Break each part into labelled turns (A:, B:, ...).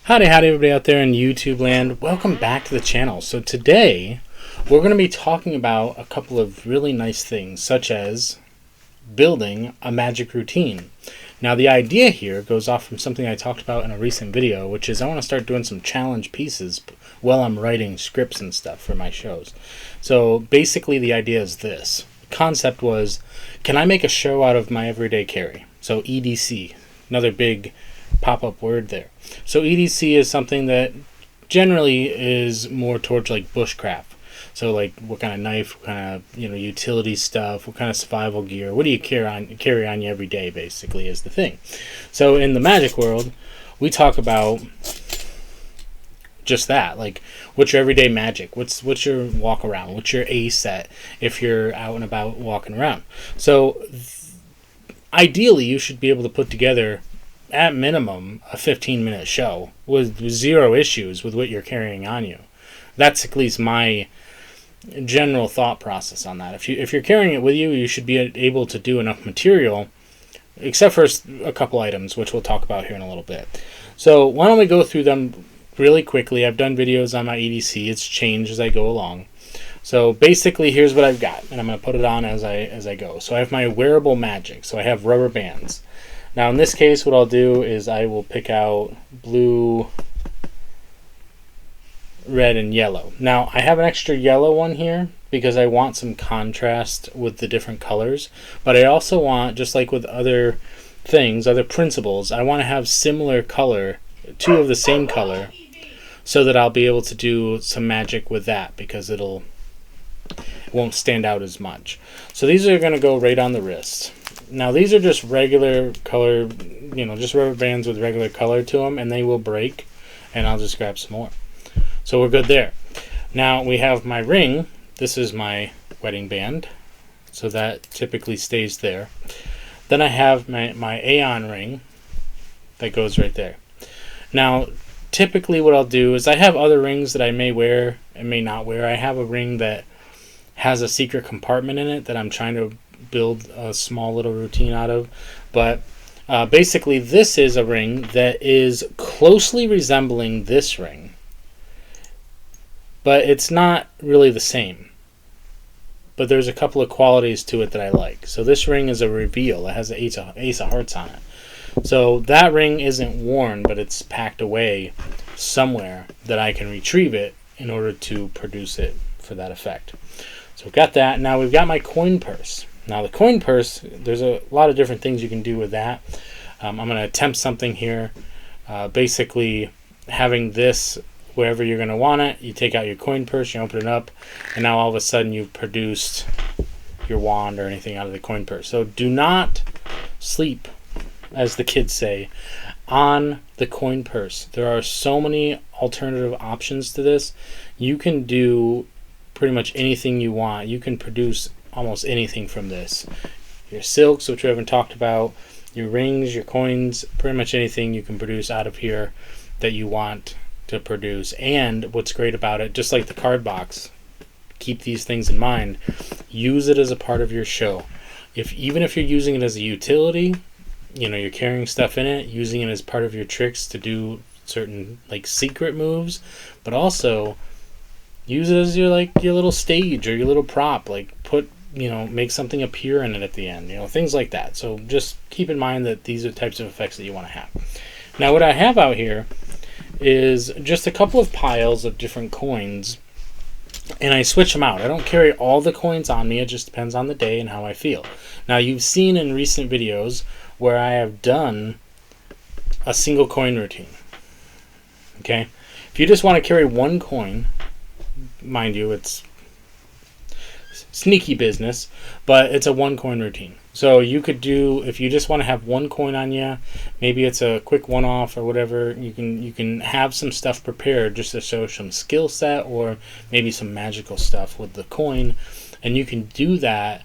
A: Howdy everybody out there in YouTube land. Welcome back to the channel. So today we're going to be talking about a couple of really nice things, such as building a magic routine. Now the idea here goes off from something I talked about in a recent video, which is I want to start doing some challenge pieces while I'm writing scripts and stuff for my shows. So basically the idea is this. The concept was, can I make a show out of my everyday carry? So EDC, another big pop-up word there. So EDC is something that generally is more towards like bushcraft. So like what kind of knife, what kind of utility stuff, what kind of survival gear, what do you carry on you every day basically is the thing. So in the magic world, we talk about just that, like what's your everyday magic, what's your walk around, what's your A set if you're out and about walking around. So ideally you should be able to put together at minimum a 15-minute show with zero issues with what you're carrying on you. That's at least my general thought process on that. If you're carrying it with you, you should be able to do enough material, except for a couple items, which we'll talk about here in a little bit. So why don't we go through them really quickly. I've done videos on my EDC. It's changed as I go along. So basically, here's what I've got, and I'm going to put it on as I go. So I have my wearable magic. So I have rubber bands. Now in this case, what I'll do is I will pick out blue, red, and yellow. Now I have an extra yellow one here because I want some contrast with the different colors, but I also want, just like with other things, other principles, I want to have similar color, two of the same color, so that I'll be able to do some magic with that because it won't stand out as much. So these are going to go right on the wrist. Now these are just regular color, just rubber bands with regular color to them, and they will break, and I'll just grab some more. So we're good there. Now we have my ring. This is my wedding band, so that typically stays there. Then I have my Aeon ring that goes right there. Now typically what I'll do is I have other rings that I may wear and may not wear. I have a ring that has a secret compartment in it that I'm trying to build a small little routine out of, but basically this is a ring that is closely resembling this ring, but it's not really the same, but there's a couple of qualities to it that I like. So this ring is a reveal. It has an ace of hearts on it. So that ring isn't worn, but it's packed away somewhere that I can retrieve it in order to produce it for that effect. So we've got that. Now we've got my coin purse. Now the coin purse, there's a lot of different things you can do with that. I'm going to attempt something here. Basically having this wherever you're going to want it, you take out your coin purse, you open it up, and now all of a sudden you've produced your wand or anything out of the coin purse. So do not sleep, as the kids say, on the coin purse. There are so many alternative options to this. You can do pretty much anything you want. You can produce almost anything from this. Your silks, which we haven't talked about, your rings, your coins, pretty much anything you can produce out of here that you want to produce. And what's great about it, just like the card box, keep these things in mind. Use it as a part of your show. Even if you're using it as a utility, you're carrying stuff in it, using it as part of your tricks to do certain like secret moves, but also use it as your little stage or your little prop, like make something appear in it at the end, things like that. So just keep in mind that these are types of effects that you want to have. Now what I have out here is just a couple of piles of different coins, and I switch them out. I don't carry all the coins on me. It just depends on the day and how I feel. Now you've seen in recent videos where I have done a single coin routine. Okay? If you just want to carry one coin, mind you, it's sneaky business, but it's a one coin routine. So you could do, if you just want to have one coin on you, maybe it's a quick one-off or whatever, you can have some stuff prepared just to show some skill set or maybe some magical stuff with the coin, and you can do that.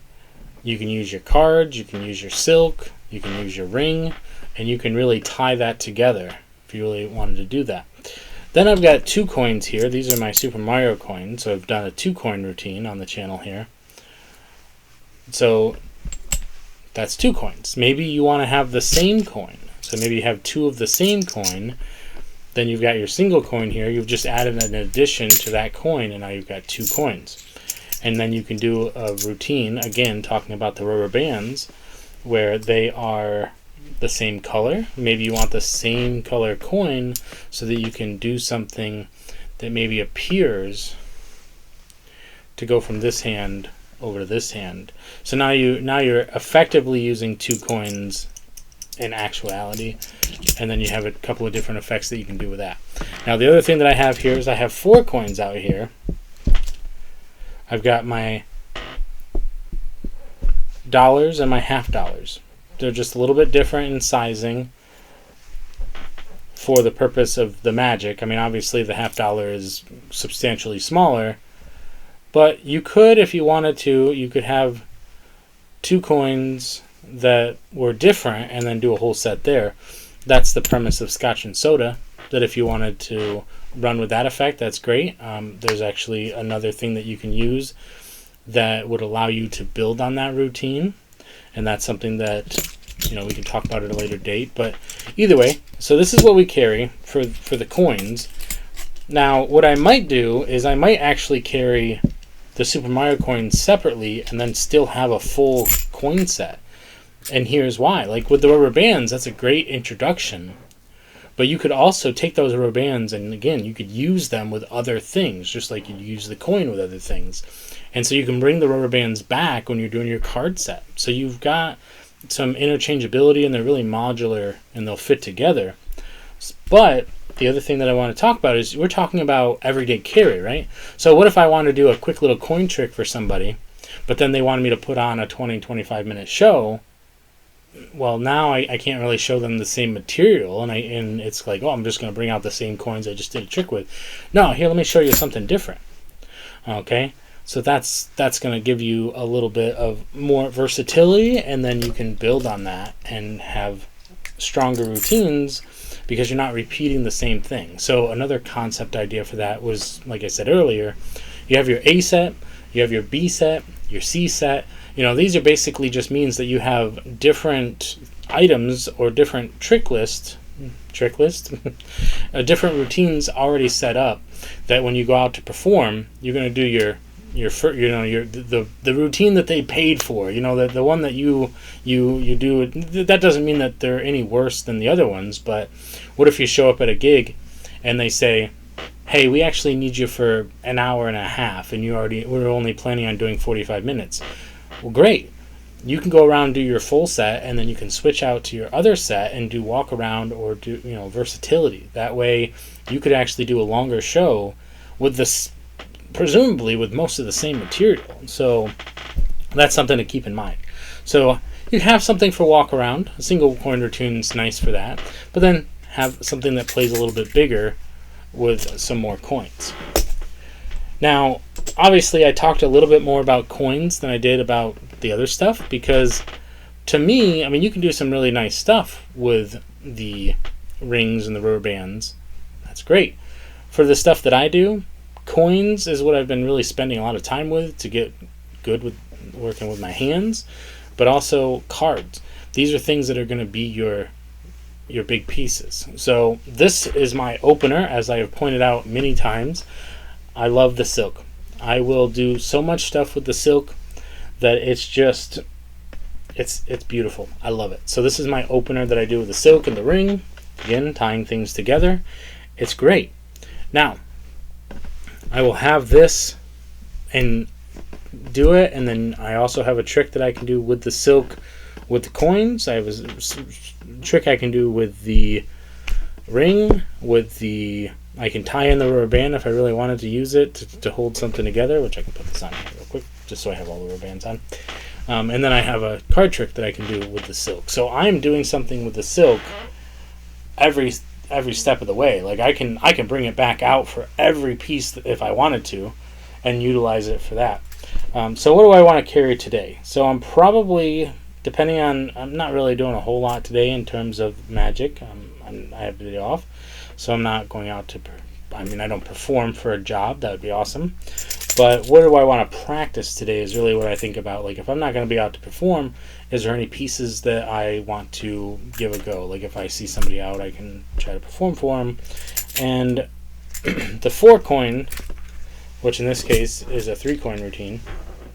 A: You can use your cards, you can use your silk, you can use your ring, and you can really tie that together if you really wanted to do that. Then I've got 2 coins here. These are my Super Mario coins. So I've done a 2 coin routine on the channel here. So that's 2 coins. Maybe you want to have the same coin. So maybe you have 2 of the same coin Then you've got your single coin here. You've just added an addition to that coin, and now you've got 2 coins. And then you can do a routine, again, talking about the rubber bands, where they are the same color. Maybe you want the same color coin so that you can do something that maybe appears to go from this hand over to this hand. So now you're effectively using 2 coins in actuality, and then you have a couple of different effects that you can do with that. Now the other thing that I have here is I have 4 coins out here. I've got my dollars and my half dollars. They're just a little bit different in sizing for the purpose of the magic. I mean, obviously the half dollar is substantially smaller, but you could, if you wanted to, you could have 2 coins that were different and then do a whole set there. That's the premise of Scotch and Soda, that if you wanted to run with that effect, that's great. There's actually another thing that you can use that would allow you to build on that routine, and that's something that, you know, we can talk about at a later date. But either way, so this is what we carry for the coins. Now what I might do is I might actually carry the Super Mario coins separately and then still have a full coin set. And here's why. Like with the rubber bands, that's a great introduction. But you could also take those rubber bands and, again, you could use them with other things, just like you'd use the coin with other things. And so you can bring the rubber bands back when you're doing your card set. So you've got some interchangeability, and they're really modular, and they'll fit together. But the other thing that I want to talk about is we're talking about everyday carry, right? So what if I want to do a quick little coin trick for somebody, but then they wanted me to put on a 20-25 minute show? Well, now I can't really show them the same material, and it's like, oh, I'm just going to bring out the same coins I just did a trick with. No, here, let me show you something different. Okay, so that's going to give you a little bit of more versatility, and then you can build on that and have stronger routines because you're not repeating the same thing. So another concept idea for that was, like I said earlier, you have your A set, you have your B set, your C set. You know, these are basically just means that you have different items or different different routines already set up, that when you go out to perform, you're going to do the routine that they paid for. You know, the one that you do. That doesn't mean that they're any worse than the other ones. But what if you show up at a gig and they say, hey, we actually need you for an hour and a half, and we're only planning on doing 45 minutes. Well, great. You can go around and do your full set, and then you can switch out to your other set and do walk around or do, versatility. That way you could actually do a longer show with this, presumably with most of the same material. So that's something to keep in mind. So you have something for walk around. A single coin routine is nice for that. But then have something that plays a little bit bigger with some more coins. Now, obviously, I talked a little bit more about coins than I did about the other stuff, because to me, I mean, you can do some really nice stuff with the rings and the rubber bands. That's great. For the stuff that I do, coins is what I've been really spending a lot of time with to get good with working with my hands, but also cards. These are things that are going to be your big pieces. So this is my opener, as I have pointed out many times. I love the silk. I will do so much stuff with the silk that it's beautiful. I love it. So this is my opener that I do with the silk and the ring. Again, tying things together. It's great. Now, I will have this and do it, and then I also have a trick that I can do with the silk with the coins. I have a trick I can do with the ring, I can tie in the rubber band if I really wanted to use it to hold something together, which I can put this on here real quick, just so I have all the rubber bands on. And then I have a card trick that I can do with the silk. So I'm doing something with the silk every step of the way. Like I can bring it back out for every piece if I wanted to, and utilize it for that. So what do I want to carry today? So I'm probably, I'm not really doing a whole lot today in terms of magic. I have the day off. So I'm not going out I don't perform for a job. That would be awesome. But what do I want to practice today is really what I think about. Like, if I'm not going to be out to perform, is there any pieces that I want to give a go? Like, if I see somebody out, I can try to perform for them. And the 4 coin, which in this case is a 3 coin routine,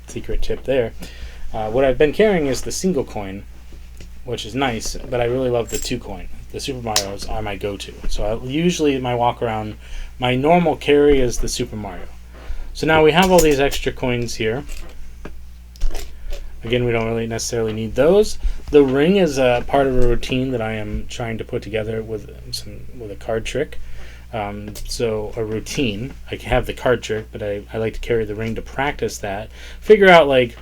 A: secret tip there. What I've been carrying is the single coin, which is nice, but I really love the 2 coin. The Super Marios are my go-to. So usually my walk around, my normal carry is the Super Mario. So now we have all these extra coins here. Again, we don't really necessarily need those. The ring is a part of a routine that I am trying to put together with a card trick. So a routine. I have the card trick, but I like to carry the ring to practice that. Figure out like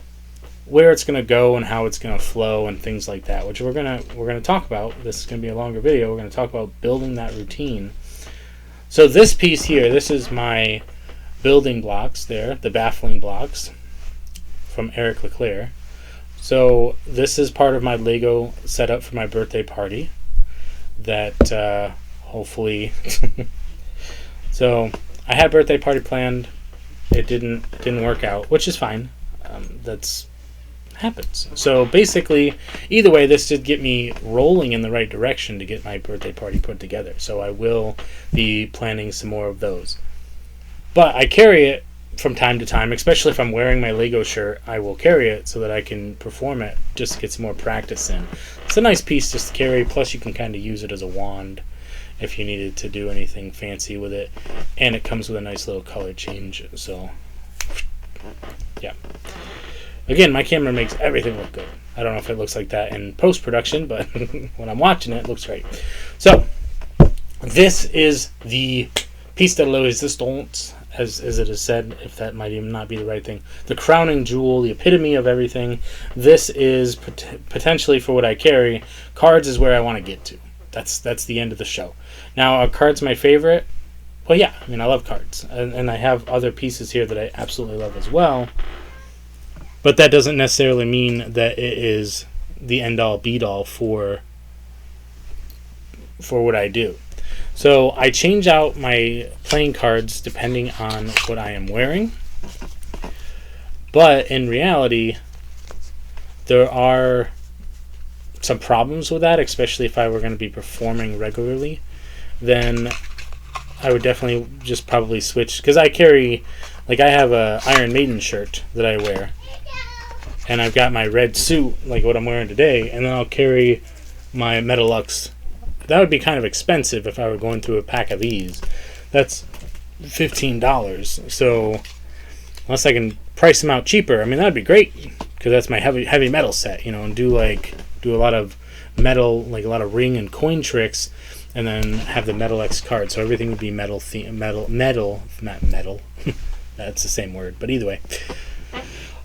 A: where it's going to go and how it's going to flow and things like that, which we're gonna talk about. This is going to be a longer video. We're going to talk about building that routine. So this piece here, this is my building blocks there, the baffling blocks from Eric Leclerc. So this is part of my Lego setup for my birthday party that hopefully so I had a birthday party planned. It didn't work out, which is fine. That's happens. So basically, either way, this did get me rolling in the right direction to get my birthday party put together. So I will be planning some more of those. But I carry it from time to time, especially if I'm wearing my Lego shirt. I will carry it so that I can perform it just to get some more practice in. It's a nice piece just to carry, plus you can kind of use it as a wand if you needed to do anything fancy with it. And it comes with a nice little color change. So, yeah. Again, my camera makes everything look good. I don't know if it looks like that in post-production, but when I'm watching it, it looks great. So, this is the piece de la resistance, as it is said, if that might even not be the right thing. The crowning jewel, the epitome of everything. This is potentially for what I carry. Cards is where I want to get to. That's the end of the show. Now, are cards my favorite? Well, yeah. I mean, I love cards. And I have other pieces here that I absolutely love as well. But that doesn't necessarily mean that it is the end-all, be-all for what I do. So I change out my playing cards depending on what I am wearing. But in reality, there are some problems with that, especially if I were going to be performing regularly. Then I would definitely just probably switch, because I carry, like I have a Iron Maiden shirt that I wear. And I've got my red suit, like what I'm wearing today, and then I'll carry my Metalux. That would be kind of expensive if I were going through a pack of these. That's $15. So unless I can price them out cheaper, I mean, that'd be great, because that's my heavy metal set, you know, and do a lot of metal, like a lot of ring and coin tricks, and then have the Metalux card. So everything would be metal, not metal. That's the same word, but either way.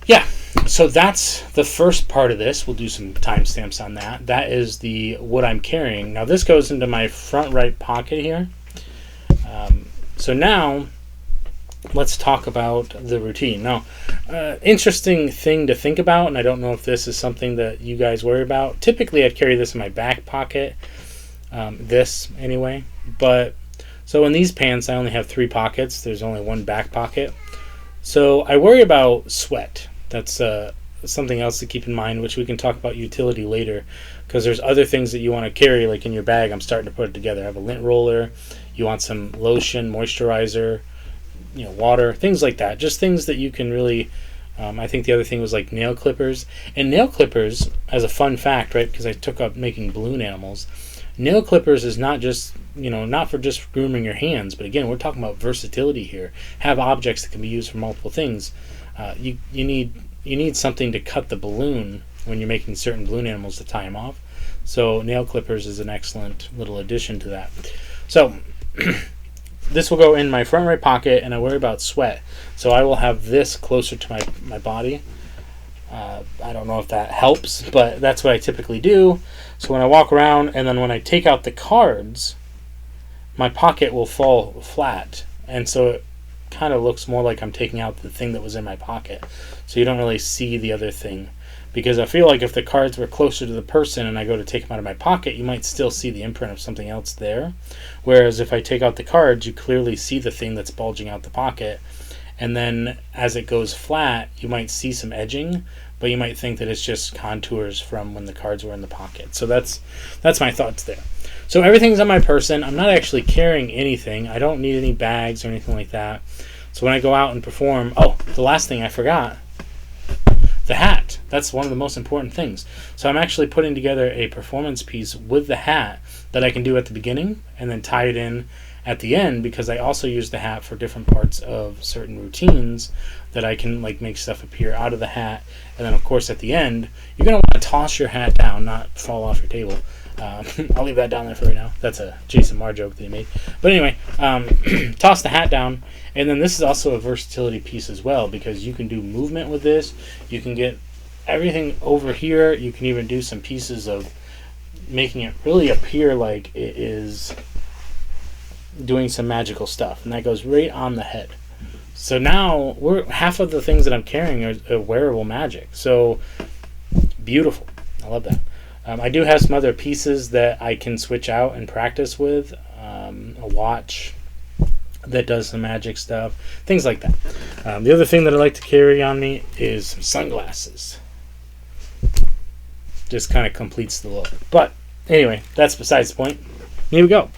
A: Yeah. So that's the first part of this. We'll do some timestamps on that. That is what I'm carrying. Now this goes into my front right pocket here. So now let's talk about the routine. Now, interesting thing to think about, and I don't know if this is something that you guys worry about. Typically I'd carry this in my back pocket, this anyway. But so in these pants I only have 3 pockets. There's only 1 back pocket. So I worry about sweat. That's something else to keep in mind, which we can talk about utility later, because there's other things that you want to carry, like in your bag. I'm starting to put it together. I have a lint roller. You want some lotion, moisturizer, water, things like that. Just things that you can really. I think the other thing was like nail clippers. And nail clippers, as a fun fact, right? Because I took up making balloon animals. Nail clippers is not just not for just grooming your hands, but again, we're talking about versatility here. Have objects that can be used for multiple things. You need something to cut the balloon when you're making certain balloon animals to tie them off. So nail clippers is an excellent little addition to that. So this will go in my front right pocket, and I worry about sweat. So I will have this closer to my body. I don't know if that helps, but that's what I typically do. So when I walk around, and then when I take out the cards, my pocket will fall flat, and so it kind of looks more like I'm taking out the thing that was in my pocket. So you don't really see the other thing, because I feel like if the cards were closer to the person and I go to take them out of my pocket, you might still see the imprint of something else there. Whereas if I take out the cards, you clearly see the thing that's bulging out the pocket. And then as it goes flat, you might see some edging, but you might think that it's just contours from when the cards were in the pocket. So that's my thoughts there. So everything's on my person. I'm not actually carrying anything. I don't need any bags or anything like that. So when I go out and perform, the last thing I forgot, the hat. That's one of the most important things. So I'm actually putting together a performance piece with the hat that I can do at the beginning and then tie it in at the end, because I also use the hat for different parts of certain routines that I can like make stuff appear out of the hat. And then of course at the end, you're going to want to toss your hat down, not fall off your table. I'll leave that down there for right now. That's a Jason Marr joke that he made. But anyway, toss the hat down. And then this is also a versatility piece as well, because you can do movement with this. You can get everything over here. You can even do some pieces of making it really appear like it is doing some magical stuff. And that goes right on the head. So now half of the things that I'm carrying are wearable magic. So beautiful. I love that. I do have some other pieces that I can switch out and practice with. A watch that does some magic stuff, things like that. The other thing that I like to carry on me is some sunglasses. Just kind of completes the look. But anyway, that's besides the point. Here we go.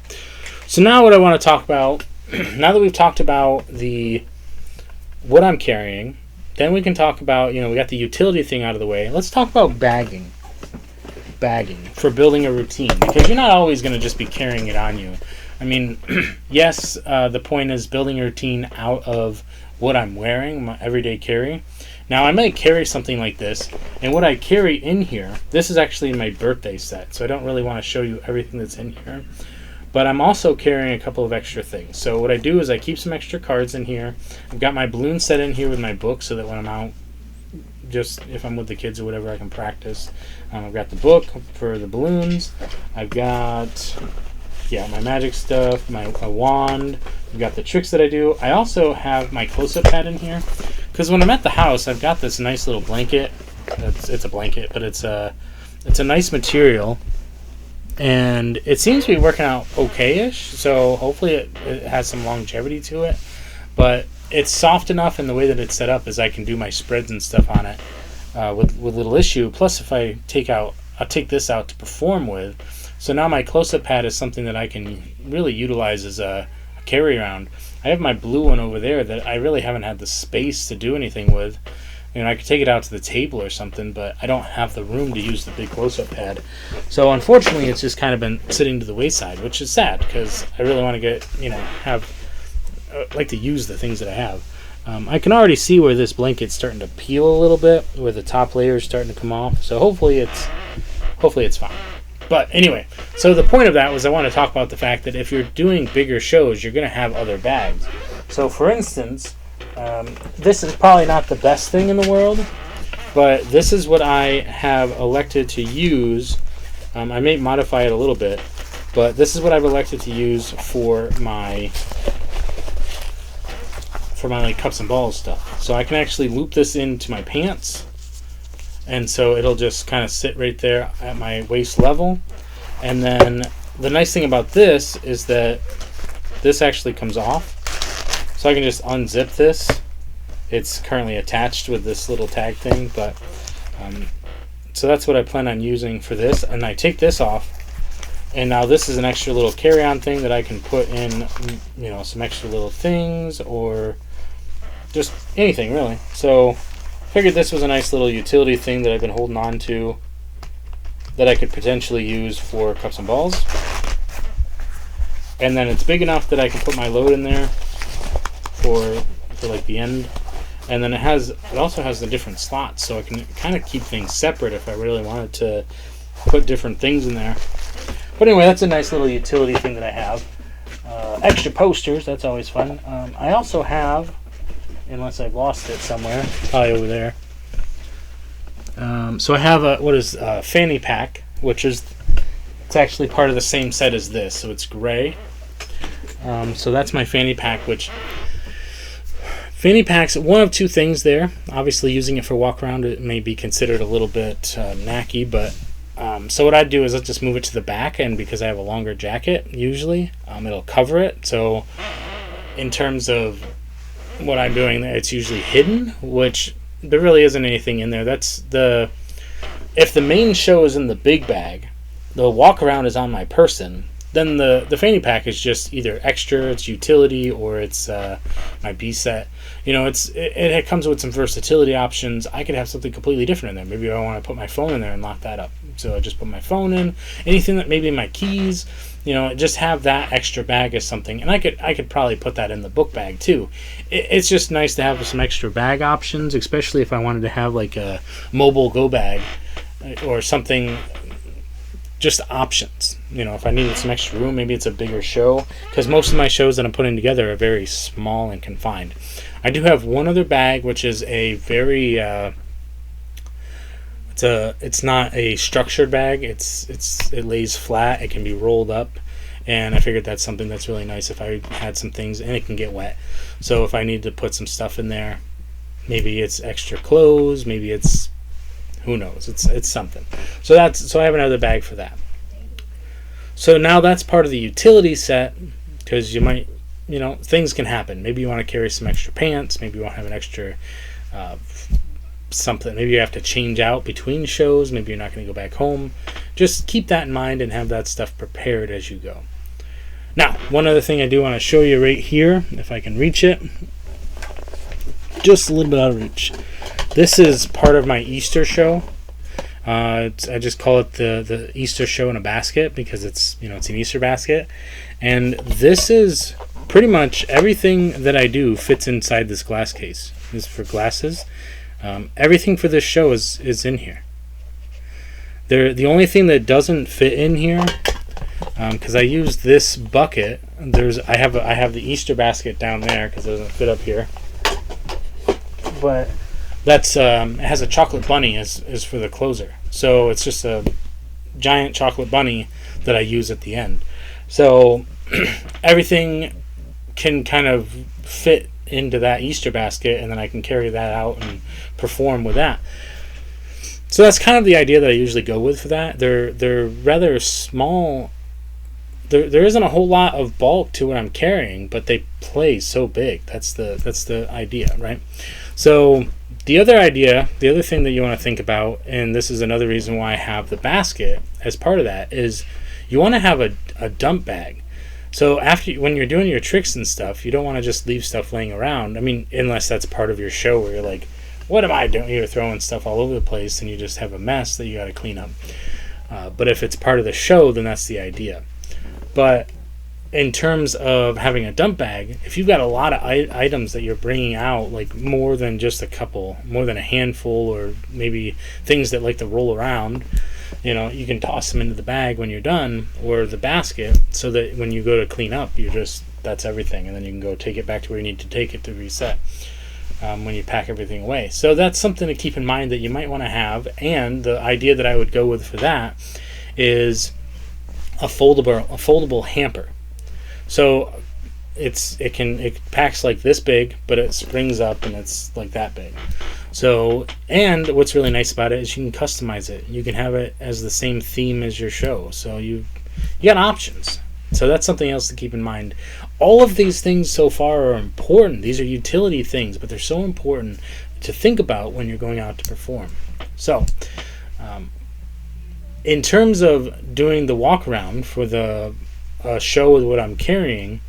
A: So now what I want to talk about, now that we've talked about what I'm carrying, then we can talk about, we got the utility thing out of the way. Let's talk about bagging for building a routine, because you're not always going to just be carrying it on you. I mean, yes, the point is building a routine out of what I'm wearing, my everyday carry. Now, I might carry something like this, and what I carry in here, this is actually my birthday set, so I don't really want to show you everything that's in here. But I'm also carrying a couple of extra things. So what I do is I keep some extra cards in here. I've got my balloon set in here with my book, so that when I'm out, just if I'm with the kids or whatever, I can practice. I've got the book for the balloons. I've got my magic stuff, my wand. I've got the tricks that I do. I also have my close-up pad in here, because when I'm at the house, I've got this nice little blanket. It's a blanket, but it's a nice material, and it seems to be working out okay-ish. So hopefully it has some longevity to it. But it's soft enough in the way that it's set up, as I can do my spreads and stuff on it with little issue. Plus, if I'll take this out to perform with. So now my close-up pad is something that I can really utilize as a carry-around. I have my blue one over there that I really haven't had the space to do anything with. I could take it out to the table or something, but I don't have the room to use the big close-up pad. So unfortunately, it's just kind of been sitting to the wayside, which is sad, because I really want to like to use the things that I have. I can already see where this blanket's starting to peel a little bit, where the top layer is starting to come off. So hopefully it's fine. But anyway, so the point of that was I want to talk about the fact that if you're doing bigger shows, you're going to have other bags. So for instance, this is probably not the best thing in the world, but this is what I have elected to use. I may modify it a little bit, but this is what I've elected to use for my like cups and balls stuff. So I can actually loop this into my pants, and so it'll just kind of sit right there at my waist level. And then the nice thing about this is that this actually comes off, so I can just unzip this. It's currently attached with this little tag thing, but so that's what I plan on using for this. And I take this off, and now this is an extra little carry-on thing that I can put in, some extra little things, or just anything really. So I figured this was a nice little utility thing that I've been holding on to, that I could potentially use for cups and balls. And then it's big enough that I can put my load in there for like the end. And then it also has the different slots, so I can kind of keep things separate if I really wanted to put different things in there. But anyway, that's a nice little utility thing that I have. Extra posters, that's always fun. I also have, unless I've lost it somewhere, probably over there. So I have a fanny pack, which it's actually part of the same set as this, so it's gray. So that's my fanny pack, which fanny pack's one of two things there. Obviously, using it for walk around, it may be considered a little bit knacky, but so what I'd do is I'll just move it to the back, and because I have a longer jacket, usually, it'll cover it. So in terms of what I'm doing there, it's usually hidden, which there really isn't anything in there. If the main show is in the big bag, the walk around is on my person, Then the fanny pack is just either extra, it's utility, or it's my B set. It comes with some versatility options. I could have something completely different in there. Maybe I want to put my phone in there and lock that up. So I just put my phone in. Anything that maybe my keys. Just have that extra bag as something, and I could probably put that in the book bag too. It's just nice to have some extra bag options, especially if I wanted to have like a mobile go bag or something. Just options. If I needed some extra room, maybe it's a bigger show, because most of my shows that I'm putting together are very small and confined. I do have one other bag, which is a very it's not a structured bag. It lays flat. It can be rolled up, and I figured that's something that's really nice if I had some things, and it can get wet. So if I need to put some stuff in there, maybe it's extra clothes, maybe it's who knows. It's something. So I have another bag for that. So now that's part of the utility set, because you might, things can happen. Maybe you want to carry some extra pants. Maybe you want to have an extra something. Maybe you have to change out between shows. Maybe you're not going to go back home. Just keep that in mind and have that stuff prepared as you go. Now, one other thing I do want to show you right here, if I can reach it. Just a little bit out of reach. This is part of my Easter show. I just call it the Easter show in a basket, because it's an Easter basket. And this is pretty much everything that I do fits inside this glass case. This is for glasses. Everything for this show is in here. The only thing that doesn't fit in here, because I use this bucket. I have the Easter basket down there because it doesn't fit up here. But that's it has a chocolate bunny as for the closer. So it's just a giant chocolate bunny that I use at the end. So everything can kind of fit into that Easter basket, and then I can carry that out and perform with that. So that's kind of the idea that I usually go with for that. They're rather small. There isn't a whole lot of bulk to what I'm carrying, but they play so big. That's the idea, right? So the other thing that you want to think about, and this is another reason why I have the basket as part of that, is you want to have a dump bag. So when you're doing your tricks and stuff, you don't want to just leave stuff laying around. I mean, unless that's part of your show where you're like, what am I doing? You're throwing stuff all over the place and you just have a mess that you got to clean up. But if it's part of the show, then that's the idea. But in terms of having a dump bag, if you've got a lot of items that you're bringing out, like more than just a couple, more than a handful, or maybe things that like to roll around, you can toss them into the bag when you're done, or the basket, so that when you go to clean up, that's everything, and then you can go take it back to where you need to take it to reset when you pack everything away. So that's something to keep in mind that you might want to have. And the idea that I would go with for that is a foldable hamper. So it packs like this big, but it springs up and it's like that big. So, and what's really nice about it is you can customize it. You can have it as the same theme as your show. So you got options. So that's something else to keep in mind. All of these things so far are important. These are utility things, but they're so important to think about when you're going out to perform. So, in terms of doing the walk around for the show with what I'm carrying,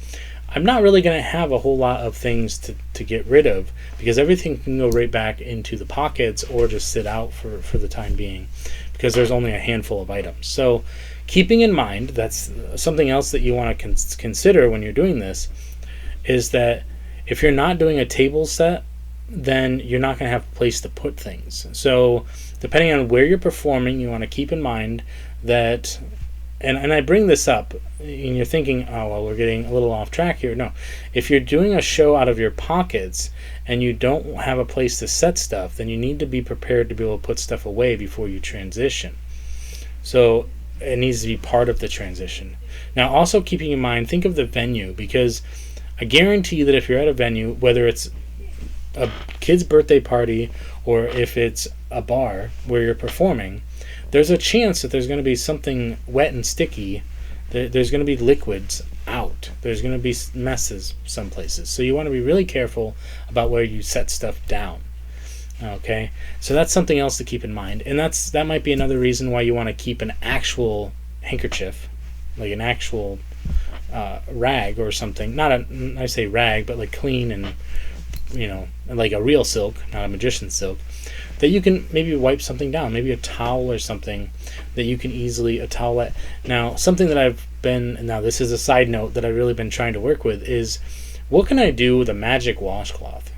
A: I'm not really going to have a whole lot of things to get rid of, because everything can go right back into the pockets or just sit out for the time being, because there's only a handful of items. So keeping in mind, that's something else that you want to consider when you're doing this, is that if you're not doing a table set, then you're not going to have a place to put things. So depending on where you're performing, you want to keep in mind that, and I bring this up, and you're thinking, oh, well, we're getting a little off track here. No. If you're doing a show out of your pockets and you don't have a place to set stuff, then you need to be prepared to be able to put stuff away before you transition. So it needs to be part of the transition. Now, also keeping in mind, think of the venue, because I guarantee you that if you're at a venue, whether it's a kid's birthday party or if it's a bar where you're performing, there's a chance that there's going to be something wet and sticky. There's going to be liquids out. There's going to be messes some places. So you want to be really careful about where you set stuff down. Okay? So that's something else to keep in mind. And that might be another reason why you want to keep an actual handkerchief, like an actual rag or something. Not a, I say rag, but like clean and, like a real silk, not a magician's silk, that you can maybe wipe something down, maybe a towel or something that you can easily, a towelette. Now, something that now this is a side note that I've really been trying to work with is, what can I do with a magic washcloth?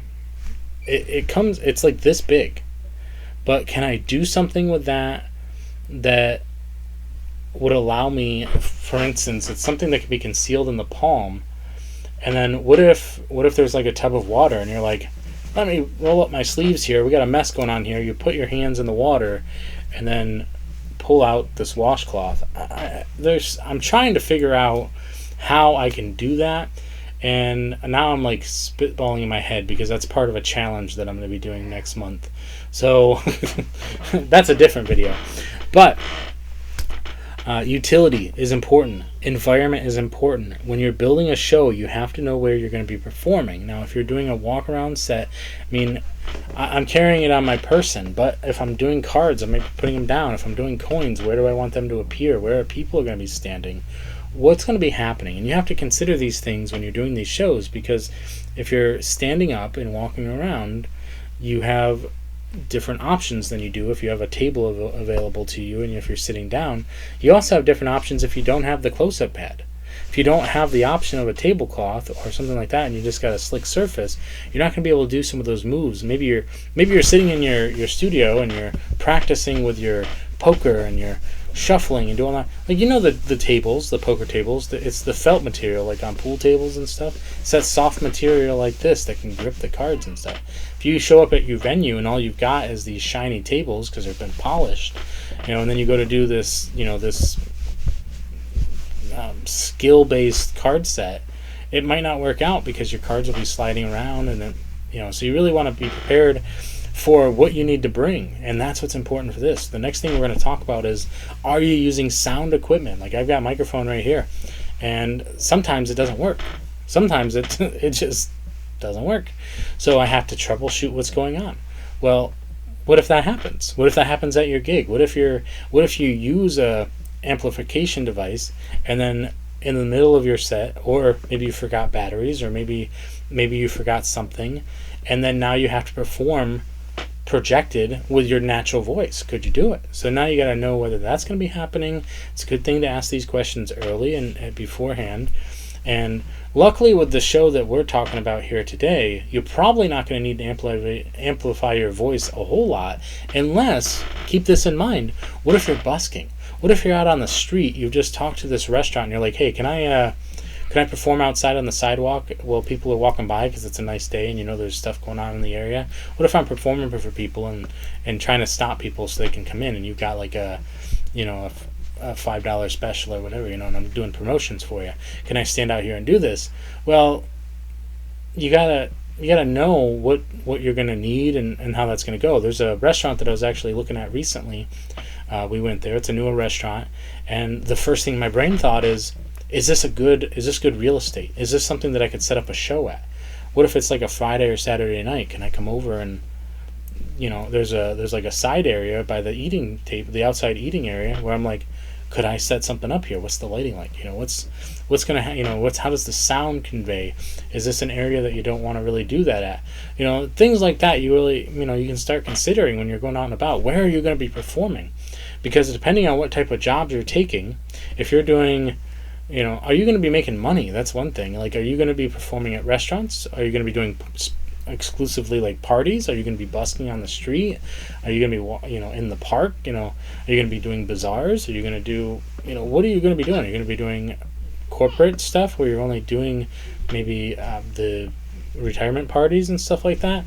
A: It's like this big, but can I do something with that would allow me, for instance, it's something that can be concealed in the palm, and then what if there's like a tub of water and you're like, let me roll up my sleeves here, we got a mess going on here, you put your hands in the water and then pull out this washcloth. I'm trying to figure out how I can do that, and now I'm like spitballing in my head because that's part of a challenge that I'm going to be doing next month. So that's a different video. But utility is important. Environment is important. When you're building a show, you have to know where you're going to be performing. Now, if you're doing a walk-around set, I mean, I'm carrying it on my person, but if I'm doing cards, I'm putting them down. If I'm doing coins, where do I want them to appear? Where are people going to be standing? What's going to be happening? And you have to consider these things when you're doing these shows, because if you're standing up and walking around, you have different options than you do if you have a table available to you, and if you're sitting down. You also have different options if you don't have the close-up pad. If you don't have the option of a tablecloth or something like that, and you just got a slick surface, you're not going to be able to do some of those moves. Maybe you're sitting in your studio and you're practicing with your poker and you're shuffling and doing that. Like, the tables, the poker tables, it's the felt material, like on pool tables and stuff. It's that soft material like this that can grip the cards and stuff. If you show up at your venue and all you've got is these shiny tables because they've been polished, and then you go to do this, this skill-based card set, it might not work out because your cards will be sliding around, and then, so you really want to be prepared for what you need to bring, and that's what's important for this. The next thing we're going to talk about is, are you using sound equipment? Like, I've got a microphone right here, and sometimes it doesn't work. Sometimes it just doesn't work. So I have to troubleshoot what's going on. Well, what if that happens? What if that happens at your gig? What if you use a amplification device and then in the middle of your set, or maybe you forgot batteries, or maybe you forgot something, and then now you have to perform projected with your natural voice? Could you do it? So now you got to know whether that's going to be happening. It's a good thing to ask these questions early and beforehand. And luckily, with the show that we're talking about here today, you're probably not going to need to amplify your voice a whole lot, unless, keep this in mind, what if you're busking? What if you're out on the street, you've just talked to this restaurant, and you're like, hey, can I perform outside on the sidewalk while people are walking by because it's a nice day and there's stuff going on in the area? What if I'm performing for people and trying to stop people so they can come in, and you've got like a $5 special or whatever, and I'm doing promotions for you. Can I stand out here and do this? Well, you gotta know what you're gonna need and how that's gonna go. There's a restaurant that I was actually looking at recently. We went there. It's a newer restaurant, and the first thing my brain thought is this good real estate? Is this something that I could set up a show at? What if it's like a Friday or Saturday night? Can I come over and there's like a side area by the eating table, the outside eating area, where I'm like, could I set something up here? What's the lighting like? What's gonna how does the sound convey? Is this an area that you don't want to really do that at? Things like that. You really you can start considering when you're going out and about. Where are you going to be performing? Because depending on what type of jobs you're taking, if you're doing, are you going to be making money? That's one thing. Like, are you going to be performing at restaurants? Are you going to be doing exclusively like parties? Are you going to be busking on the street? Are you going to be in the park? Are you going to be doing bazaars? Are you going to do what are you going to be doing? Are you going to be doing corporate stuff where you're only doing maybe the retirement parties and stuff like that?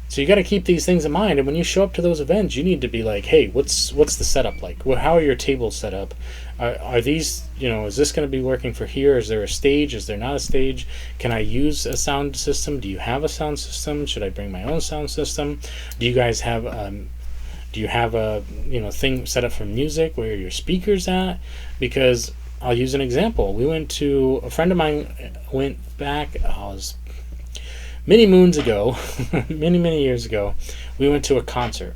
A: So you got to keep these things in mind, and when you show up to those events, you need to be like, hey, what's the setup like? How are your tables set up? Are these, is this going to be working for here? Is there a stage? Is there not a stage? Can I use a sound system? Do you have a sound system? Should I bring my own sound system? Do you guys have a thing set up for music? Where are your speakers at? Because I'll use an example. A friend of mine went back, many moons ago, many years ago, we went to a concert.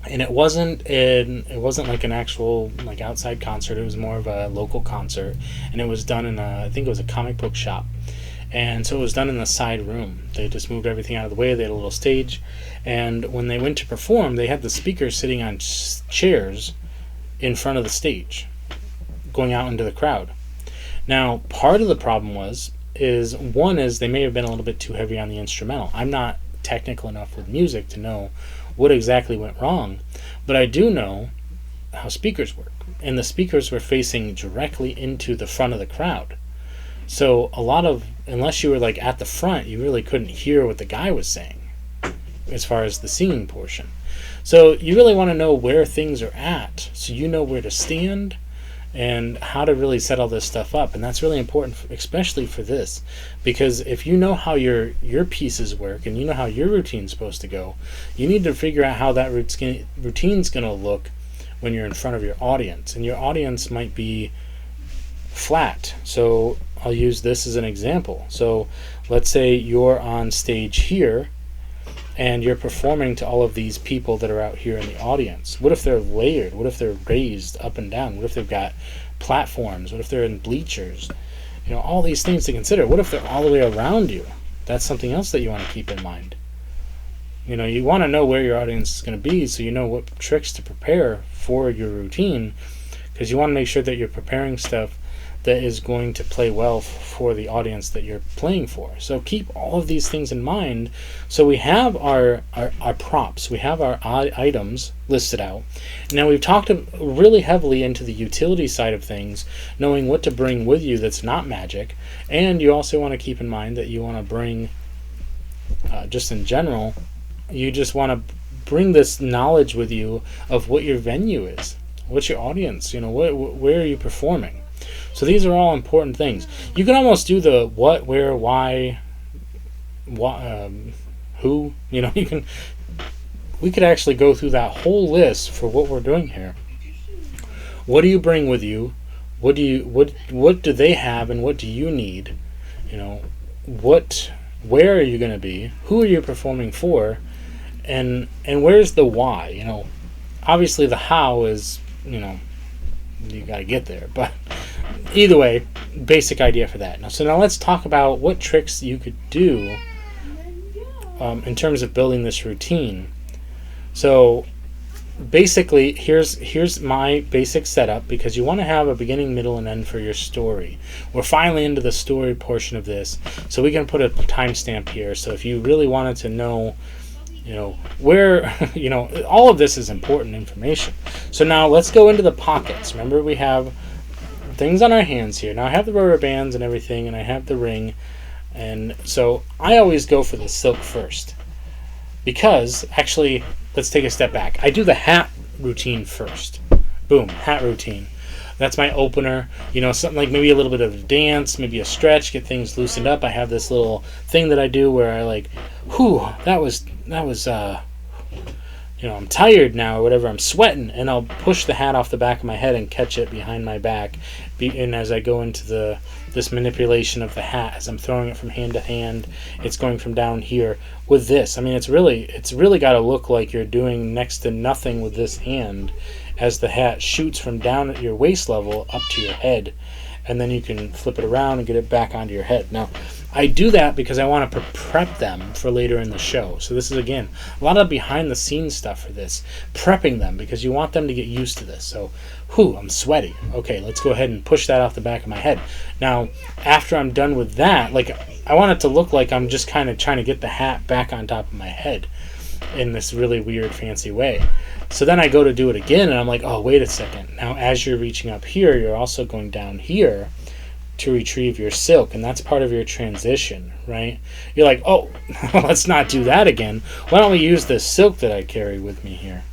A: And it wasn't like an actual like outside concert. It was more of a local concert, and it was done in I think it was a comic book shop. And so it was done in the side room. They just moved everything out of the way. They had a little stage, and when they went to perform, they had the speakers sitting on chairs in front of the stage, going out into the crowd. Now, part of the problem is they may have been a little bit too heavy on the instrumental. I'm not technical enough with music to know what exactly went wrong, but I do know how speakers work. And the speakers were facing directly into the front of the crowd. So unless you were like at the front, you really couldn't hear what the guy was saying as far as the singing portion. So you really want to know where things are at, so you know where to stand and how to really set all this stuff up. And that's really important, especially for this, because if you know how your pieces work and you know how your routine's supposed to go, you need to figure out how that routine's going to look when you're in front of your audience. And your audience might be flat. So I'll use this as an example. So let's say you're on stage here and you're performing to all of these people that are out here in the audience. What if they're layered? What if they're raised up and down? What if they've got platforms? What if they're in bleachers? All these things to consider. What if they're all the way around you? That's something else that you want to keep in mind. You want to know where your audience is going to be, so you know what tricks to prepare for your routine, because you want to make sure that you're preparing stuff that is going to play well for the audience that you're playing for. So keep all of these things in mind. So we have our props, we have our items listed out. Now we've talked really heavily into the utility side of things, knowing what to bring with you that's not magic. And you also want to keep in mind that you want to bring, just in general, you just want to bring this knowledge with you of what your venue is, what's your audience, where are you performing. So these are all important things. You can almost do the what, where, why, who. We could actually go through that whole list for what we're doing here. What do you bring with you? What do they have, and what do you need? Where are you going to be? Who are you performing for? And where's the why? Obviously the how is, you got to get there, but either way, basic idea for that. Now let's talk about what tricks you could do in terms of building this routine. So basically, here's my basic setup, because you want to have a beginning, middle, and end for your story. We're finally into the story portion of this, so we can put a timestamp here. So if you really wanted to know where, all of this is important information. So now let's go into the pockets. Remember, we have things on our hands here. Now I have the rubber bands and everything, and I have the ring, and so I always go for the silk first, because actually, let's take a step back. I do the hat routine first. Boom, hat routine. That's my opener. Something like maybe a little bit of a dance, maybe a stretch, get things loosened up. I have this little thing that I do where I like, that was I'm tired now or whatever, I'm sweating, and I'll push the hat off the back of my head and catch it behind my back. And as I go into this manipulation of the hat, as I'm throwing it from hand to hand, it's going from down here. With this, it's really got to look like you're doing next to nothing with this hand, as the hat shoots from down at your waist level up to your head, and then you can flip it around and get it back onto your head. Now, I do that because I want to prep them for later in the show. So this is, again, a lot of behind-the-scenes stuff for this. Prepping them, because you want them to get used to this. So, I'm sweaty. Okay, let's go ahead and push that off the back of my head. Now, after I'm done with that, I want it to look like I'm just kind of trying to get the hat back on top of my head in this really weird, fancy way. So then I go to do it again, and I'm like, oh, wait a second. Now, as you're reaching up here, you're also going down here to retrieve your silk, and that's part of your transition, right? You're like, oh, let's not do that again. Why don't we use the silk that I carry with me here?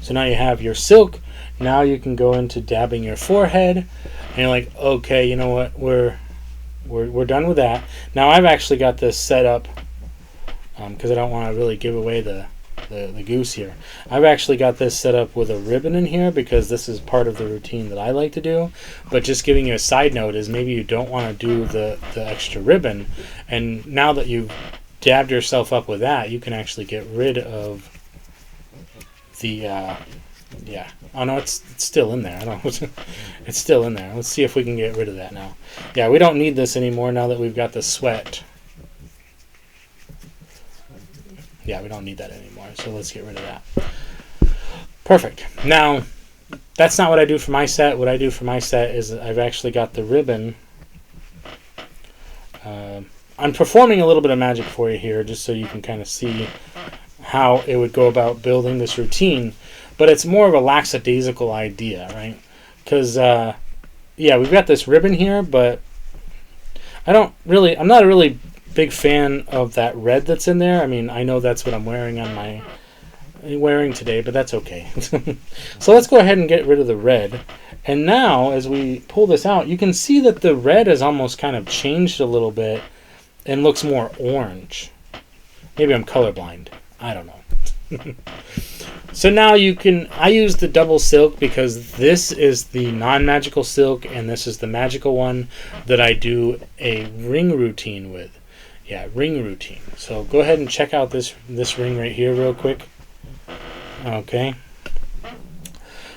A: So now you have your silk. Now you can go into dabbing your forehead, and you're like, okay, you know what? We're done with that. Now I've actually got this set up because I don't want to really give away the goose here. I've actually got this set up with a ribbon in here because this is part of the routine that I like to do. But just giving you a side note is maybe you don't want to do the extra ribbon, and now that you've dabbed yourself up with that, you can actually get rid of the yeah. Oh no, it's still in there. I don't. It's still in there. Let's see if we can get rid of that now. Yeah, we don't need this anymore now that we've got the sweat. Yeah, we don't need that anymore. So let's get rid of that. Perfect. Now, that's not what I do for my set. What I do for my set is I've actually got the ribbon. I'm performing a little bit of magic for you here, just so you can kind of see how it would go about building this routine. But it's more of a lackadaisical idea, right? Because, yeah, we've got this ribbon here, but I'm not a really big fan of that red that's in there. I mean, I know that's what I'm wearing today, but that's okay. So let's go ahead and get rid of the red. And now, as we pull this out, you can see that the red has almost kind of changed a little bit and looks more orange. Maybe I'm colorblind. I don't know. So now I use the double silk because this is the non-magical silk and this is the magical one that I do a ring routine with. Yeah, ring routine. So go ahead and check out this ring right here real quick. Okay.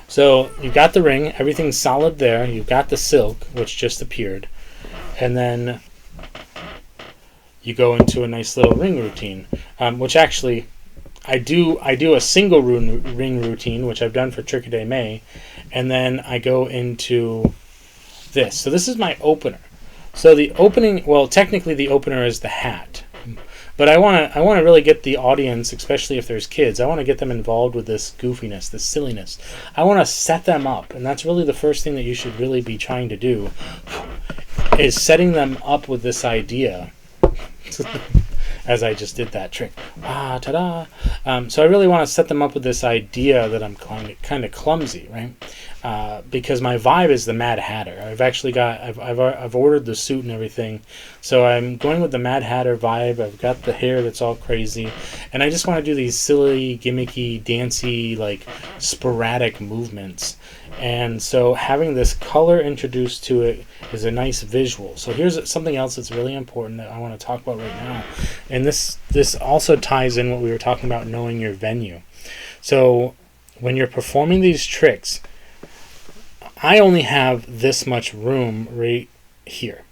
A: So you've got the ring, everything's solid there. You've got the silk, which just appeared. And then you go into a nice little ring routine, which actually I do a single ring routine, which I've done for Trick or Day May, and then I go into this. So this is my opener. So the opening, well, technically the opener is the hat, but I want to really get the audience, especially if there's kids, I want to get them involved with this goofiness, this silliness. I want to set them up, and that's really the first thing that you should really be trying to do, is setting them up with this idea. As I just did that trick. Ah, ta-da! So I really want to set them up with this idea that I'm kind of clumsy, right? Because my vibe is the Mad Hatter. I've ordered the suit and everything, so I'm going with the Mad Hatter vibe. I've got the hair that's all crazy, and I just want to do these silly, gimmicky, dancey, like sporadic movements. And so having this color introduced to it is a nice visual. So here's something else that's really important that I want to talk about right now. And this also ties in what we were talking about, knowing your venue. So when you're performing these tricks, I only have this much room right here.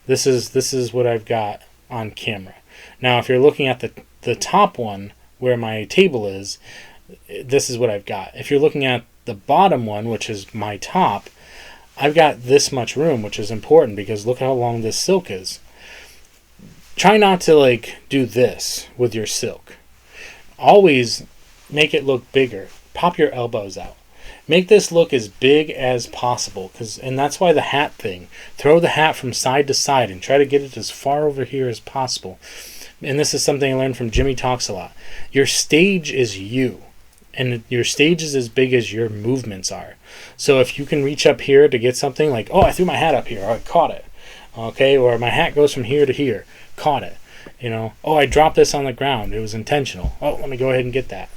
A: This is what I've got on camera. Now if you're looking at the top one where my table is, this is what I've got. If you're looking at the bottom one, which is my top, I've got this much room, which is important because look how long this silk is. Try not to do this with your silk. Always make it look bigger. Pop your elbows out. Make this look as big as possible, and that's why the hat thing. Throw the hat from side to side and try to get it as far over here as possible. And this is something I learned from Jimmy Talks a lot. Your stage is you. And your stage is as big as your movements are. So if you can reach up here to get something like, oh, I threw my hat up here, I caught it. Okay, or my hat goes from here to here, caught it. Oh, I dropped this on the ground, it was intentional. Oh, let me go ahead and get that.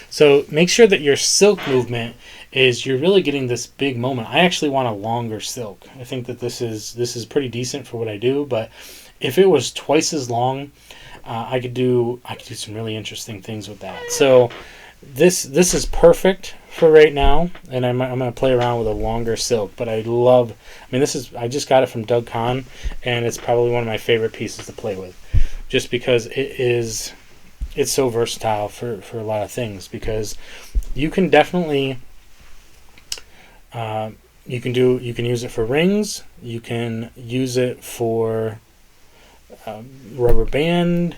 A: So make sure that your silk movement is you're really getting this big moment. I actually want a longer silk. I think that this is pretty decent for what I do, but if it was twice as long, I could do some really interesting things with that. So this is perfect for right now, and I'm going to play around with a longer silk, but I just got it from Doug Kahn, and it's probably one of my favorite pieces to play with, just because it's so versatile for a lot of things, because you can definitely you can use it for rings, you can use it for rubber band.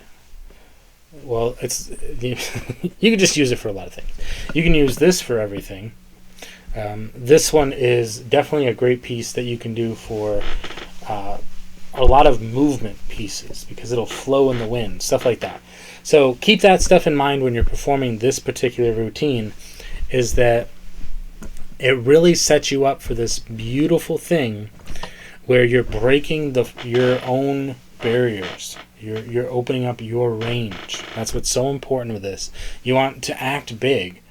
A: Well, you can just use it for a lot of things. You can use this for everything. This one is definitely a great piece that you can do for a lot of movement pieces because it'll flow in the wind, stuff like that. So keep that stuff in mind when you're performing this particular routine, is that it really sets you up for this beautiful thing where you're breaking your own barriers. You're opening up your range. That's what's so important with this. You want to act big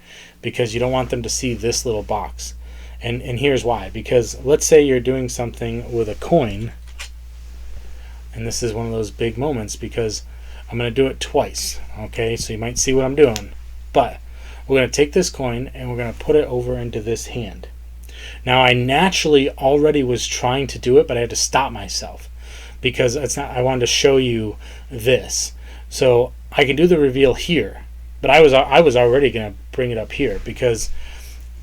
A: because you don't want them to see this little box. And here's why. Because let's say you're doing something with a coin, and this is one of those big moments because I'm going to do it twice. Okay, so you might see what I'm doing. But we're going to take this coin and we're going to put it over into this hand. Now, I naturally already was trying to do it, but I had to stop myself because I wanted to show you this. So I can do the reveal here, but I was already going to bring it up here because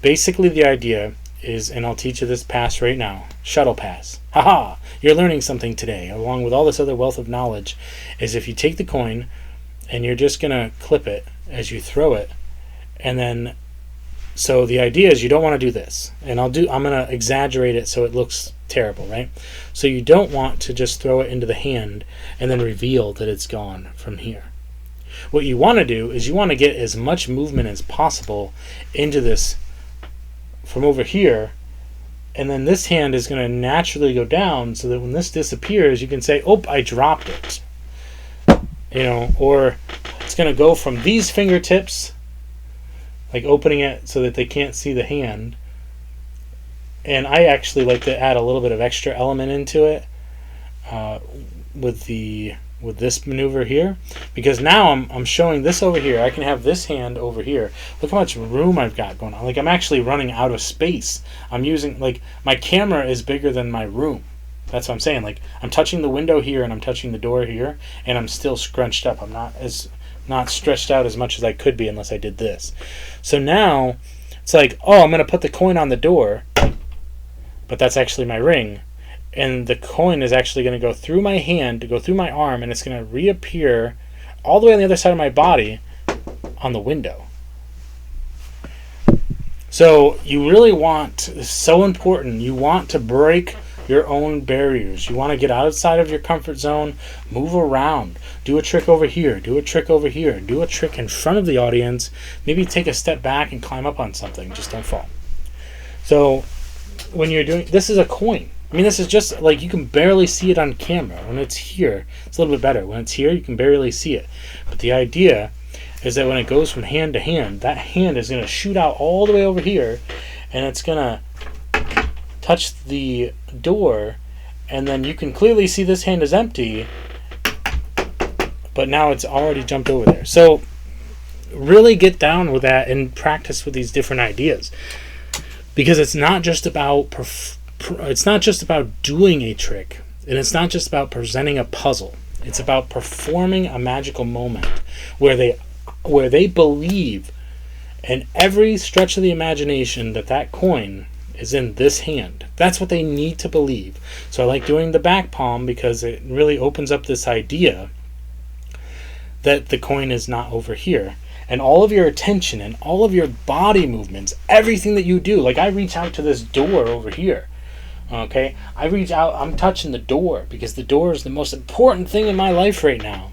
A: basically the idea is, and I'll teach you this pass right now, shuttle pass. Haha, you're learning something today, along with all this other wealth of knowledge, is if you take the coin and you're just going to clip it as you throw it, and then, so the idea is you don't want to do this, and I'm going to exaggerate it so it looks terrible, right? So you don't want to just throw it into the hand and then reveal that it's gone from here. What you want to do is you want to get as much movement as possible into this from over here, and then this hand is going to naturally go down so that when this disappears you can say, oh, I dropped it, or it's going to go from these fingertips, like opening it so that they can't see the hand. And I actually like to add a little bit of extra element into it with this maneuver here, because now I'm showing this over here. I can have this hand over here. Look how much room I've got going on. Like, I'm actually running out of space. I'm using, like, my camera is bigger than my room. That's what I'm saying. Like, I'm touching the window here and I'm touching the door here, and I'm still scrunched up. I'm not stretched out as much as I could be unless I did this. So now it's like, oh, I'm going to put the coin on the door, but that's actually my ring. And the coin is actually going to go through my hand, to go through my arm, and it's going to reappear all the way on the other side of my body on the window. So you really want, it's so important, you want to break your own barriers. You want to get outside of your comfort zone, move around, do a trick over here, do a trick over here, do a trick in front of the audience, maybe take a step back and climb up on something, just don't fall. So when you're doing, this is a coin. I mean, this is just, like, you can barely see it on camera. When it's here, it's a little bit better. When it's here, you can barely see it. But the idea is that when it goes from hand to hand, that hand is going to shoot out all the way over here, and it's going to touch the door, and then you can clearly see this hand is empty, but now it's already jumped over there. So really get down with that and practice with these different ideas, because it's not just about doing a trick, and it's not just about presenting a puzzle. It's about performing a magical moment where they believe in every stretch of the imagination that coin is in this hand. That's what they need to believe. So I like doing the back palm because it really opens up this idea that the coin is not over here. And all of your attention and all of your body movements, everything that you do, like I reach out to this door over here. Okay, I reach out, I'm touching the door because the door is the most important thing in my life right now.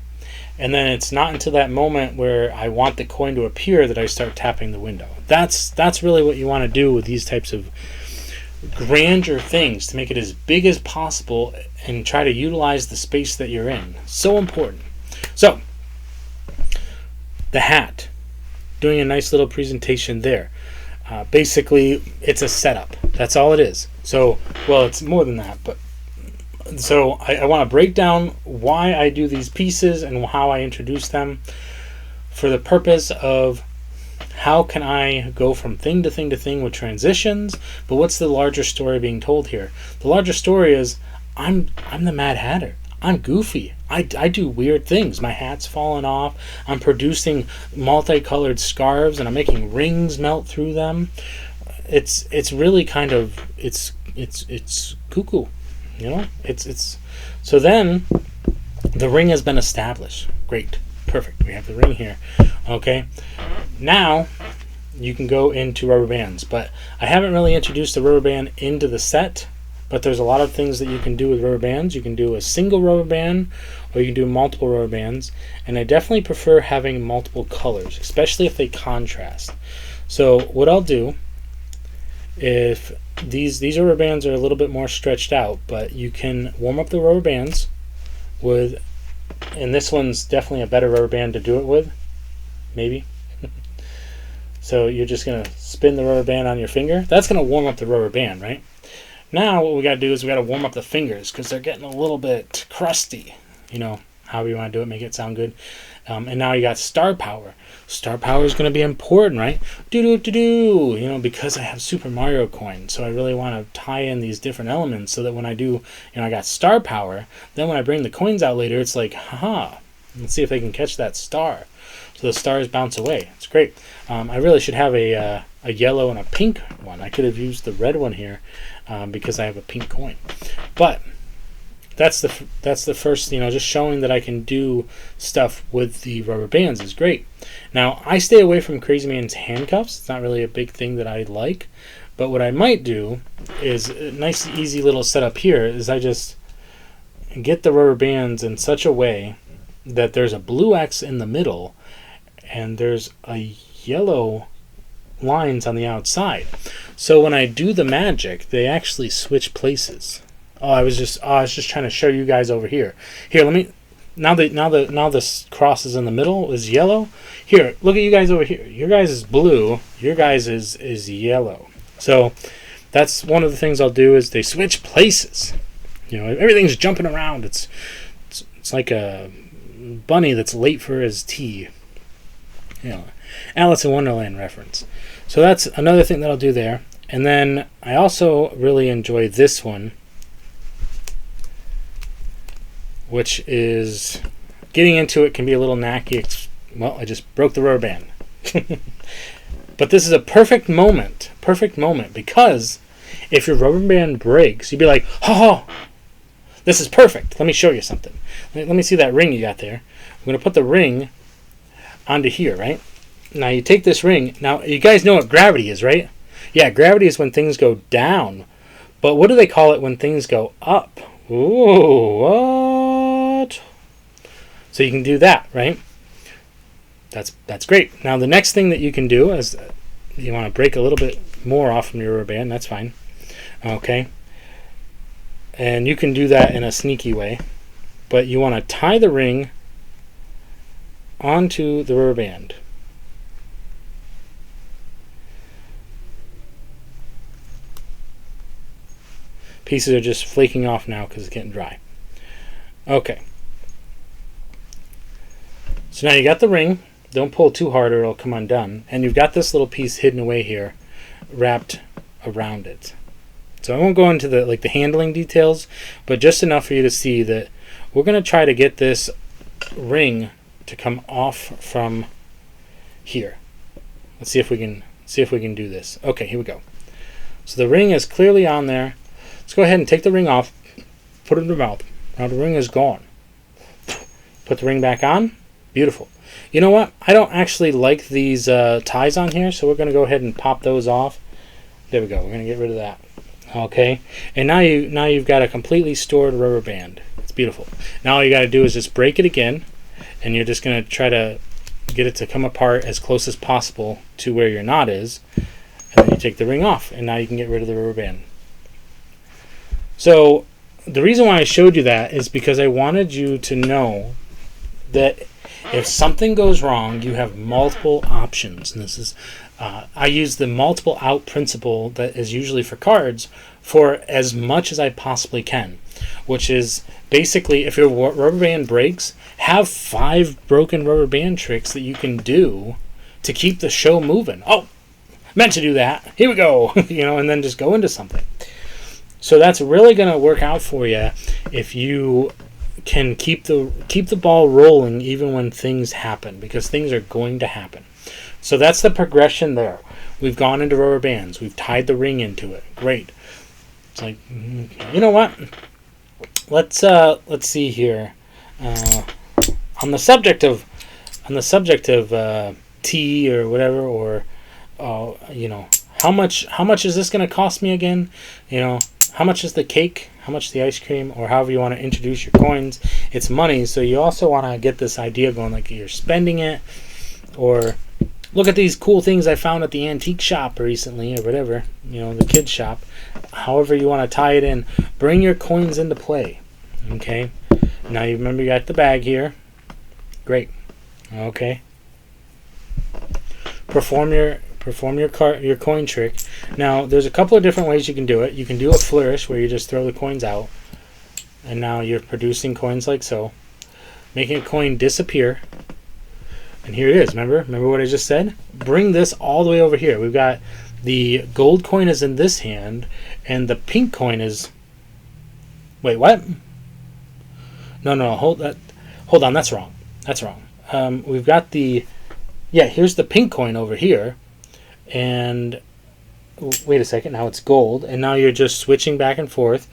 A: And then it's not until that moment where I want the coin to appear that I start tapping the window. That's really what you want to do with these types of grandeur things, to make it as big as possible and try to utilize the space that you're in. So important. So, the hat. Doing a nice little presentation there. Basically, it's a setup. That's all it is. So, well, it's more than that, but so I want to break down why I do these pieces and how I introduce them for the purpose of how can I go from thing to thing to thing with transitions, but what's the larger story being told here? The larger story is I'm the Mad Hatter. I'm goofy. I do weird things. My hat's falling off. I'm producing multicolored scarves and I'm making rings melt through them. It's really kind of it's cuckoo, you know? It's so then the ring has been established. Great. Perfect. We have the ring here. Okay. Now you can go into rubber bands, but I haven't really introduced the rubber band into the set. But there's a lot of things that you can do with rubber bands. You can do a single rubber band, or you can do multiple rubber bands. And I definitely prefer having multiple colors, especially if they contrast. So what I'll do, if these rubber bands are a little bit more stretched out, but you can warm up the rubber bands with, and this one's definitely a better rubber band to do it with, maybe. So you're just going to spin the rubber band on your finger. That's going to warm up the rubber band, right? Now what we got to do is we got to warm up the fingers because they're getting a little bit crusty. You know, however you want to do it, make it sound good. And now you got star power. Star power is going to be important, right? Do, you know, because I have Super Mario coins, so I really want to tie in these different elements so that when I do, you know, I got star power, then when I bring the coins out later, it's like, haha, let's see if they can catch that star. So the stars bounce away. It's great. I really should have a yellow and a pink one. I could have used the red one here because I have a pink coin. But that's the first, you know, just showing that I can do stuff with the rubber bands is great. Now, I stay away from Crazy Man's handcuffs. It's not really a big thing that I like. But what I might do is a nice, easy little setup here is I just get the rubber bands in such a way that there's a blue X in the middle and there's a yellow lines on the outside. So when I do the magic, they actually switch places. I was just trying to show you guys over here. Here, let me. Now the cross is in the middle is yellow. Here, look at you guys over here. Your guys is blue. Your guys is yellow. So that's one of the things I'll do is they switch places. You know, everything's jumping around. It's like a bunny that's late for his tea. You know, Alice in Wonderland reference. So that's another thing that I'll do there. And then I also really enjoy this one, which is getting into it can be a little knacky. Well, I just broke the rubber band. But this is a perfect moment because if your rubber band breaks, you'd be like, oh, this is perfect. Let me show you something. Let me see that ring you got there. I'm going to put the ring onto here, right? Now you take this ring. Now you guys know what gravity is, right? Yeah, gravity is when things go down. But what do they call it when things go up? Ooh, what? So you can do that, right? That's great. Now the next thing that you can do is you want to break a little bit more off from your rubber band. That's fine. Okay. And you can do that in a sneaky way. But you want to tie the ring onto the rubber band. Pieces are just flaking off now because it's getting dry. Okay. So now you got the ring. Don't pull too hard or it'll come undone. And you've got this little piece hidden away here, wrapped around it. So I won't go into the handling details, but just enough for you to see that we're going to try to get this ring to come off from here. Let's see if we can do this. Okay, here we go. So the ring is clearly on there. Let's go ahead and take the ring off, put it in the mouth. Now the ring is gone. Put the ring back on. Beautiful. You know what? I don't actually like these ties on here, so we're going to go ahead and pop those off. There we go. We're going to get rid of that. Okay. And now you've got a completely stored rubber band. It's beautiful. Now all you got to do is just break it again, and you're just going to try to get it to come apart as close as possible to where your knot is, and then you take the ring off, and now you can get rid of the rubber band. So the reason why I showed you that is because I wanted you to know that if something goes wrong, you have multiple options. And this is, I use the multiple out principle that is usually for cards for as much as I possibly can, which is basically if your rubber band breaks, have 5 broken rubber band tricks that you can do to keep the show moving. Oh, meant to do that. Here we go. And then just go into something. So that's really going to work out for you if you can keep the ball rolling even when things happen, because things are going to happen. So that's the progression there. We've gone into rubber bands. We've tied the ring into it. Great. It's like, you know what? Let's see here. On the subject of tea or whatever, or how much is this going to cost me again? How much is the cake? How much the ice cream? Or however you want to introduce your coins. It's money, so you also want to get this idea going, like you're spending it. Or look at these cool things I found at the antique shop recently, or whatever, the kids shop. However you want to tie it in. Bring your coins into play. Okay? Now you remember you got the bag here. Great. Okay. Perform your coin trick. Now, there's a couple of different ways you can do it. You can do a flourish where you just throw the coins out, and now you're producing coins like so. making a coin disappear. And here it is. Remember what I just said? Bring this all the way over here. We've got the gold coin is in this hand, and the pink coin is... Wait, what? No, hold on, that's wrong. We've got the... Yeah, here's the pink coin over here. And... Wait a second, now it's gold. And now you're just switching back and forth.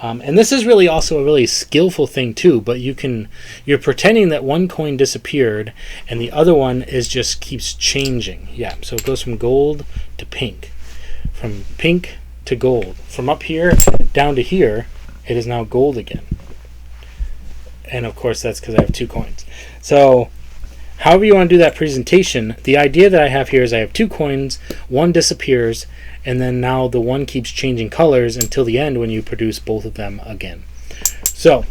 A: And this is really also a really skillful thing too, but you're pretending that one coin disappeared and the other one is just keeps changing. Yeah, so it goes from gold to pink. From pink to gold. From up here down to here, it is now gold again. And of course that's because I have 2 coins. So however you want to do that presentation, the idea that I have here is I have 2 coins, one disappears, and then now the one keeps changing colors until the end when you produce both of them again. So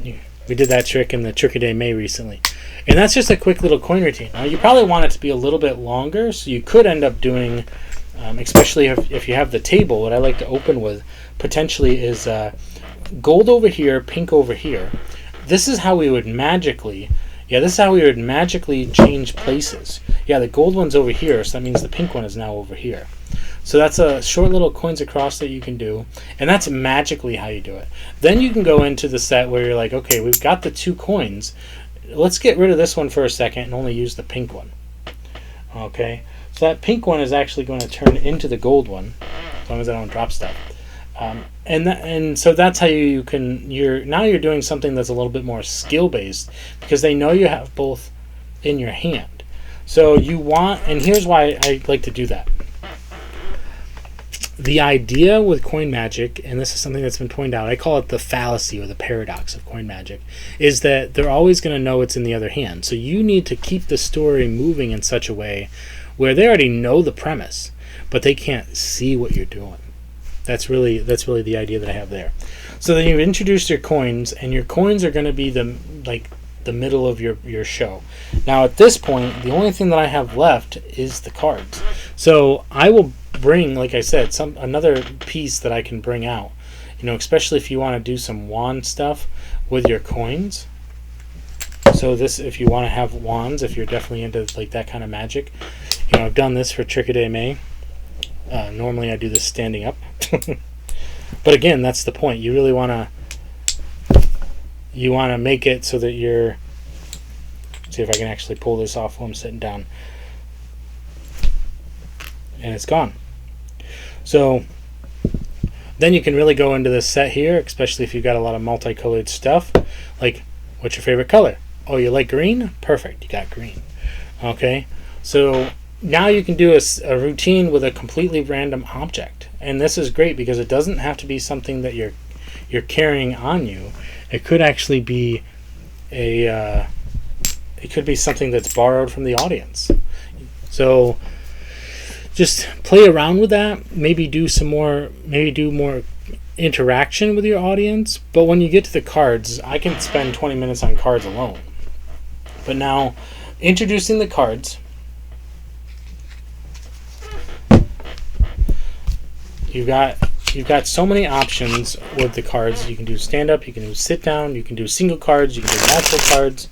A: we did that trick in the Trick a Day May recently. And that's just a quick little coin routine. Now you probably want it to be a little bit longer, so you could end up doing, especially if you have the table, what I like to open with potentially is gold over here, pink over here. This is how we would magically change places. Yeah, the gold one's over here, so that means the pink one is now over here. So that's a short little coins across that you can do, and that's magically how you do it. Then you can go into the set where you're like, okay, we've got the 2 coins. Let's get rid of this one for a second and only use the pink one. Okay, so that pink one is actually going to turn into the gold one, as long as I don't drop stuff. And so that's how you're doing something that's a little bit more skill based, because they know you have both in your hand. So and here's why I like to do that. The idea with coin magic, and this is something that's been pointed out, I call it the fallacy or the paradox of coin magic, is that they're always going to know it's in the other hand. So you need to keep the story moving in such a way where they already know the premise, but they can't see what you're doing. That's really the idea that I have there. So then you've introduced your coins, and your coins are going to be the middle of your show. Now at this point, the only thing that I have left is the cards. So I will bring, like I said, another piece that I can bring out. Especially if you want to do some wand stuff with your coins. So if you want to have wands, if you're definitely into like that kind of magic. I've done this for Trick a Day May. Normally I do this standing up. But again, that's the point. You really want to make it so that you're... See if I can actually pull this off while I'm sitting down. And it's gone. So then you can really go into this set here, especially if you've got a lot of multicolored stuff. Like, what's your favorite color? Oh, you like green? Perfect, you got green. Okay, so now you can do a routine with a completely random object. And this is great because it doesn't have to be something that you're carrying on you. It could actually be it could be something that's borrowed from the audience. So just play around with that. Maybe do more interaction with your audience. But when you get to the cards, I can spend 20 minutes on cards alone. But now, introducing the cards, you've got so many options with the cards. You can do stand up, you can do sit down, you can do single cards, you can do natural cards.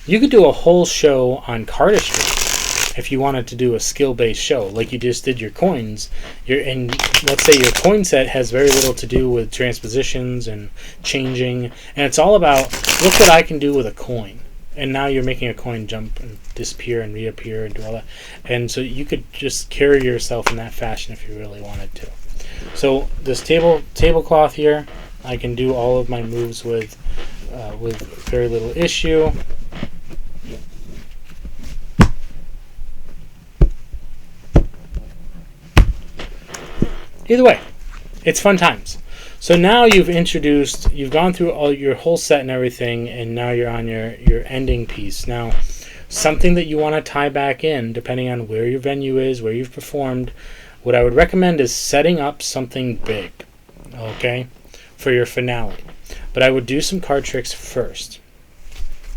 A: You could do a whole show on cardistry if you wanted to do a skill-based show, like you just did your coins. And let's say your coin set has very little to do with transpositions and changing, and it's all about, look what I can do with a coin. And now you're making a coin jump and disappear and reappear and do all that. And so you could just carry yourself in that fashion if you really wanted to. So this tablecloth here, I can do all of my moves with very little issue. Either way, it's fun times. So now you've gone through all your whole set and everything, and now you're on your ending piece. Now, something that you want to tie back in, depending on where your venue is, where you've performed, what I would recommend is setting up something big, okay, for your finale. But I would do some card tricks first.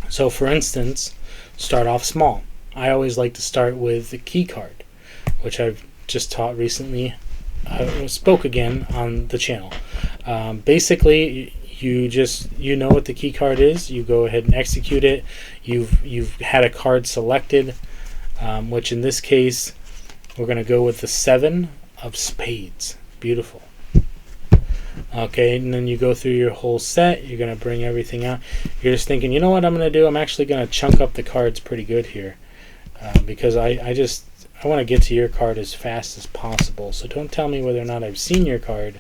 A: So for instance, start off small. I always like to start with the key card, which I've just taught recently. I spoke again on the channel. Basically, you know what the key card is. You go ahead and execute it. You've had a card selected, which in this case we're going to go with the 7 of spades. Beautiful. Okay, and then you go through your whole set. You're going to bring everything out. You're just thinking, you know what I'm going to do? I'm actually going to chunk up the cards pretty good here, because I want to get to your card as fast as possible. So don't tell me whether or not I've seen your card,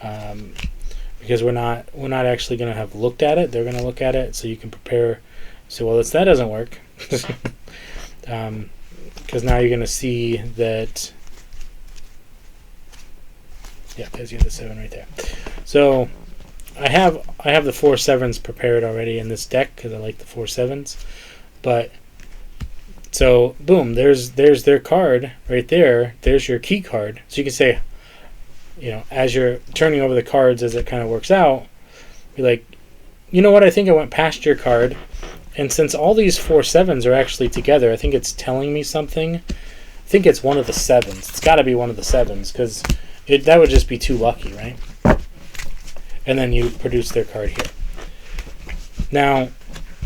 A: because we're not actually going to have looked at it. They're going to look at it, so you can prepare. So well, that doesn't work, because now you're going to see that. Yeah, because you have the 7 right there. So I have the 4 7s prepared already in this deck because I like the 4 7s. But so boom, there's their card right there. There's your key card. So you can say, you know, as you're turning over the cards as it kind of works out, be like, you know what? I think I went past your card, and since all these 4 7s are actually together, I think it's telling me something. I think it's one of the 7s. It's got to be one of the 7s because that would just be too lucky, right? And then you produce their card here. Now,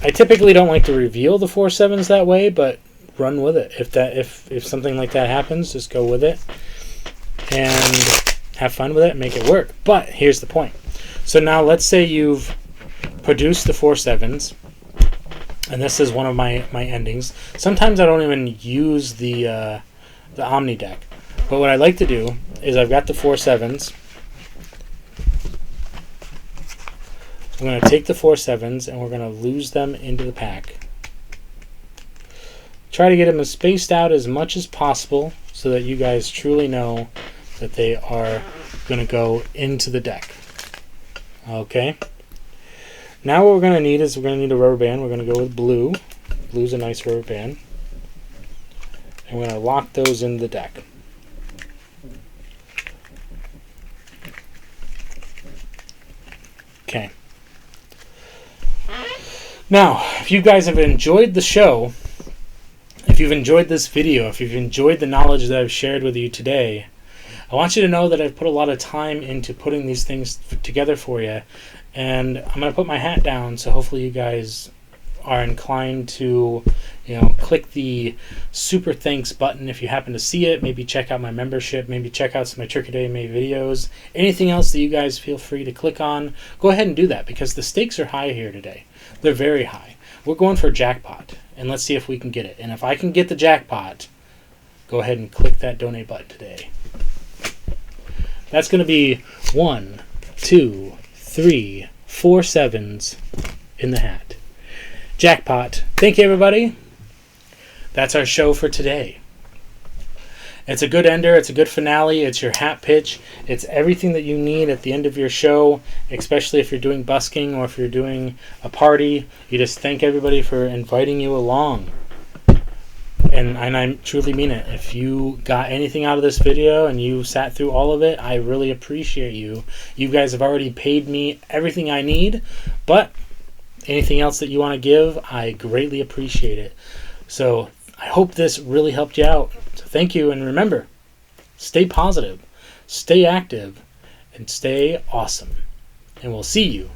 A: I typically don't like to reveal the 4 7s that way, but run with it. If something like that happens, just go with it and have fun with it and make it work. But here's the point. So now let's say you've produced the 4 7s, and this is one of my endings. Sometimes I don't even use the Omni deck. But what I like to do is I've got the 4 7s. I'm going to take the 4 7s and we're going to lose them into the pack. Try to get them as spaced out as much as possible so that you guys truly know that they are going to go into the deck. Okay. Now what we're going to need is we're going to need a rubber band. We're going to go with blue. Blue's a nice rubber band. And we're going to lock those in the deck. Okay. Now, if you guys have enjoyed the show, if you've enjoyed this video, if you've enjoyed the knowledge that I've shared with you today, I want you to know that I've put a lot of time into putting these things together for you, and I'm going to put my hat down, so hopefully you guys are inclined to, you know, click the super thanks button if you happen to see it. Maybe check out my membership, maybe check out some of my Trick or Day May videos. Anything else that you guys feel free to click on, go ahead and do that because the stakes are high here today. They're very high. We're going for a jackpot, and let's see if we can get it. And if I can get the jackpot, go ahead and click that donate button today. That's going to be 1, 2, 3, 4 7s in the hat. Jackpot. Thank you, everybody. That's our show for today. It's a good ender. It's a good finale. It's your hat pitch. It's everything that you need at the end of your show, especially if you're doing busking or if you're doing a party. You just thank everybody for inviting you along. And I truly mean it. If you got anything out of this video and you sat through all of it, I really appreciate you. You guys have already paid me everything I need, but anything else that you want to give, I greatly appreciate it. So I hope this really helped you out. So thank you, and remember, stay positive, stay active, and stay awesome. And we'll see you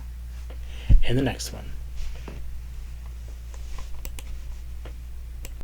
A: in the next one.